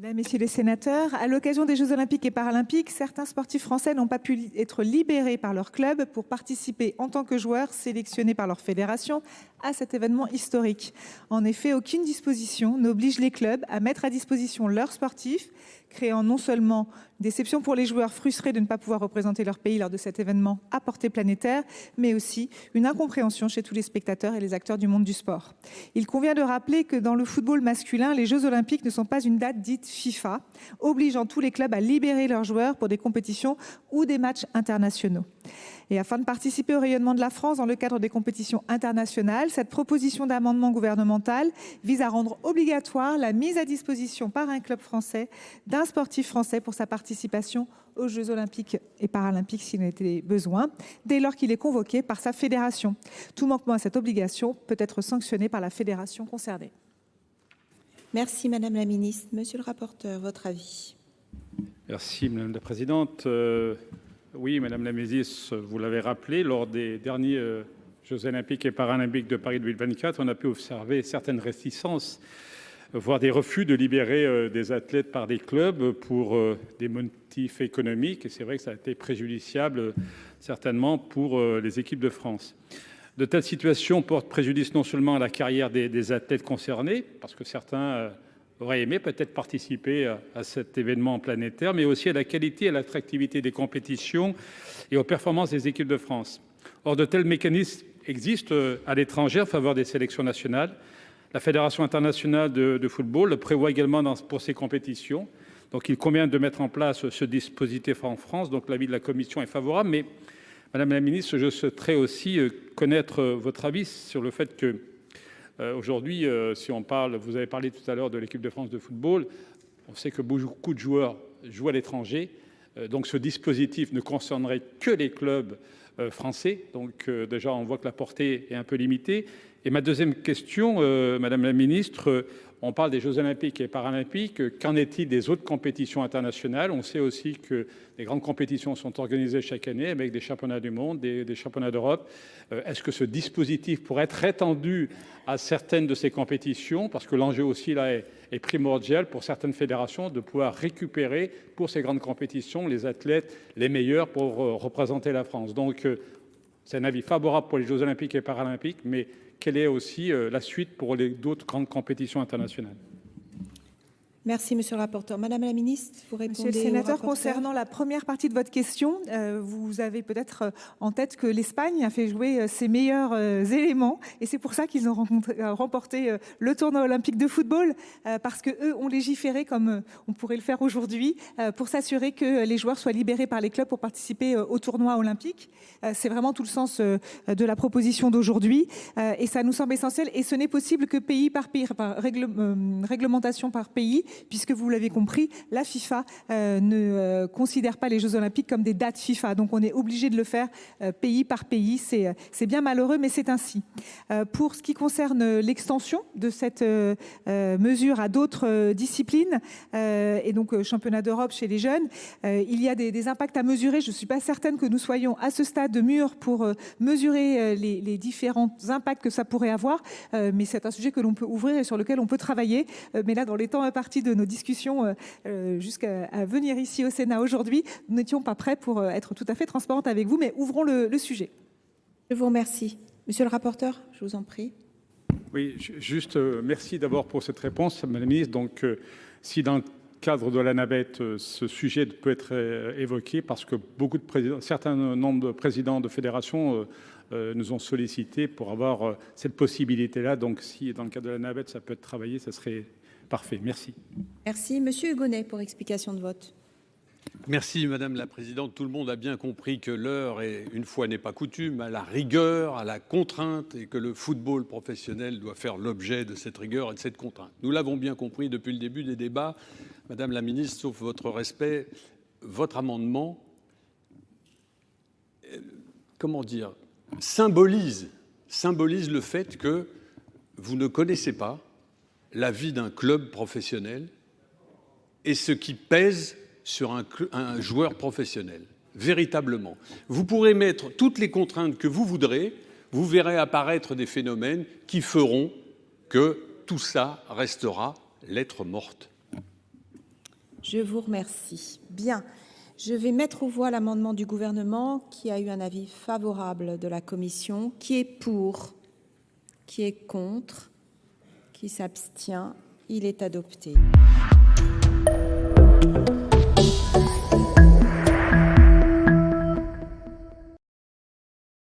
Mesdames, Messieurs les sénateurs, à l'occasion des Jeux Olympiques et Paralympiques, certains sportifs français n'ont pas pu être libérés par leur club pour participer en tant que joueurs sélectionnés par leur fédération à cet événement historique. En effet, aucune disposition n'oblige les clubs à mettre à disposition leurs sportifs, créant non seulement une déception pour les joueurs frustrés de ne pas pouvoir représenter leur pays lors de cet événement à portée planétaire, mais aussi une incompréhension chez tous les spectateurs et les acteurs du monde du sport. Il convient de rappeler que dans le football masculin, les Jeux Olympiques ne sont pas une date dite FIFA, obligeant tous les clubs à libérer leurs joueurs pour des compétitions ou des matchs internationaux. Et afin de participer au rayonnement de la France dans le cadre des compétitions internationales, cette proposition d'amendement gouvernemental vise à rendre obligatoire la mise à disposition par un club français d'un sportif français pour sa participation aux Jeux Olympiques et Paralympiques s'il en était besoin, dès lors qu'il est convoqué par sa fédération. Tout manquement à cette obligation peut être sanctionné par la fédération concernée. Merci Madame la Ministre. Monsieur le rapporteur, votre avis. Merci Madame la Présidente. Oui, Madame la Ministre, vous l'avez rappelé, lors des derniers Jeux Olympiques et Paralympiques de Paris 2024, on a pu observer certaines réticences, voire des refus de libérer des athlètes par des clubs pour des motifs économiques. Et c'est vrai que ça a été préjudiciable certainement pour les équipes de France. De telles situations portent préjudice non seulement à la carrière des athlètes concernés, parce que certains auraient aimé peut-être participer à cet événement planétaire, mais aussi à la qualité et à l'attractivité des compétitions et aux performances des équipes de France. Or, de tels mécanismes existent à l'étranger en faveur des sélections nationales. La Fédération internationale de football le prévoit également pour ces compétitions. Donc, il convient de mettre en place ce dispositif en France. Donc, l'avis de la Commission est favorable. Mais, Madame la Ministre, je souhaiterais aussi connaître votre avis sur le fait que aujourd'hui, si on parle, vous avez parlé tout à l'heure de l'équipe de France de football, on sait que beaucoup de joueurs jouent à l'étranger, donc ce dispositif ne concernerait que les clubs français, donc déjà on voit que la portée est un peu limitée. Et ma deuxième question, Madame la Ministre, on parle des Jeux Olympiques et Paralympiques, qu'en est-il des autres compétitions internationales? On sait aussi que des grandes compétitions sont organisées chaque année avec des championnats du monde, des championnats d'Europe. Est-ce que ce dispositif pourrait être étendu à certaines de ces compétitions? Parce que l'enjeu aussi là est primordial pour certaines fédérations de pouvoir récupérer pour ces grandes compétitions les athlètes les meilleurs pour représenter la France. Donc c'est un avis favorable pour les Jeux Olympiques et Paralympiques, mais quelle est aussi la suite pour d'autres grandes compétitions internationales? Merci, Monsieur le rapporteur. Madame la Ministre, vous répondez. Monsieur le sénateur, concernant la première partie de votre question, vous avez peut-être en tête que l'Espagne a fait jouer ses meilleurs éléments et c'est pour ça qu'ils ont remporté le tournoi olympique de football parce qu'eux ont légiféré comme on pourrait le faire aujourd'hui pour s'assurer que les joueurs soient libérés par les clubs pour participer au tournoi olympique. C'est vraiment tout le sens de la proposition d'aujourd'hui et ça nous semble essentiel et ce n'est possible que pays par pays, réglementation par pays, puisque vous l'avez compris, la FIFA ne considère pas les Jeux Olympiques comme des dates FIFA. Donc on est obligé de le faire pays par pays. C'est bien malheureux, mais c'est ainsi. Pour ce qui concerne l'extension de cette mesure à d'autres disciplines, et donc championnat d'Europe chez les jeunes, il y a des impacts à mesurer. Je ne suis pas certaine que nous soyons à ce stade de mûr pour mesurer les différents impacts que ça pourrait avoir, mais c'est un sujet que l'on peut ouvrir et sur lequel on peut travailler. Mais là, dans les temps impartis de nos discussions jusqu'à venir ici au Sénat aujourd'hui, nous n'étions pas prêts pour être tout à fait transparente avec vous, mais ouvrons le sujet. Je vous remercie. Monsieur le rapporteur, je vous en prie. Oui, juste merci d'abord pour cette réponse, Madame la Ministre. Donc, si dans le cadre de la navette, ce sujet peut être évoqué, parce que certains nombres de présidents de fédérations nous ont sollicité pour avoir cette possibilité-là. Donc, si dans le cadre de la navette, ça peut être travaillé, ça serait parfait. Merci. Merci. Monsieur Hugonnet pour explication de vote. Merci Madame la Présidente. Tout le monde a bien compris que l'heure est, une fois n'est pas coutume, à la rigueur, à la contrainte et que le football professionnel doit faire l'objet de cette rigueur et de cette contrainte. Nous l'avons bien compris depuis le début des débats. Madame la Ministre, sauf votre respect, votre amendement, comment dire, symbolise le fait que vous ne connaissez pas la vie d'un club professionnel et ce qui pèse sur un joueur professionnel, véritablement. Vous pourrez mettre toutes les contraintes que vous voudrez, vous verrez apparaître des phénomènes qui feront que tout ça restera lettre morte. Je vous remercie. Bien. Je vais mettre aux voix l'amendement du gouvernement qui a eu un avis favorable de la commission. Qui est pour? Qui est contre? Qui s'abstient? Il est adopté.